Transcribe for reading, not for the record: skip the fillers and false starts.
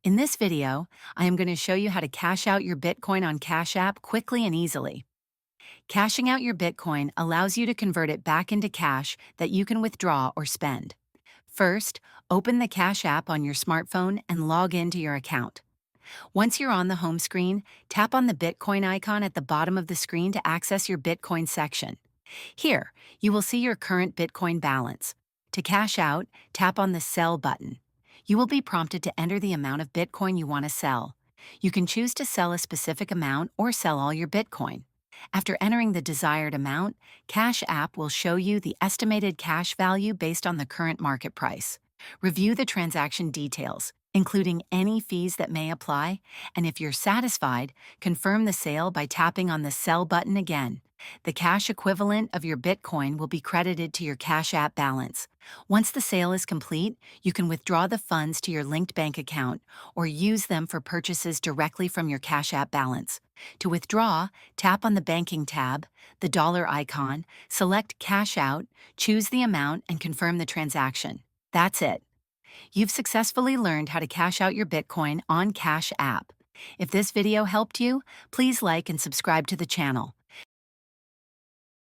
In this video, I am going to show you how to cash out your Bitcoin on Cash App quickly and easily. Cashing out your Bitcoin allows you to convert it back into cash that you can withdraw or spend. First, open the Cash App on your smartphone and log into your account. Once you're on the home screen, tap on the Bitcoin icon at the bottom of the screen to access your Bitcoin section. Here, you will see your current Bitcoin balance. To cash out, tap on the Sell button. You will be prompted to enter the amount of Bitcoin you want to sell. You can choose to sell a specific amount or sell all your Bitcoin. After entering the desired amount, Cash App will show you the estimated cash value based on the current market price. Review the transaction details, including any fees that may apply, and if you're satisfied, confirm the sale by tapping on the Sell button again. The cash equivalent of your Bitcoin will be credited to your Cash App balance. Once the sale is complete, you can withdraw the funds to your linked bank account or use them for purchases directly from your Cash App balance. To withdraw, tap on the Banking tab, the dollar icon, select Cash Out, choose the amount, and confirm the transaction. That's it. You've successfully learned how to cash out your Bitcoin on Cash App. If this video helped you, please like and subscribe to the channel.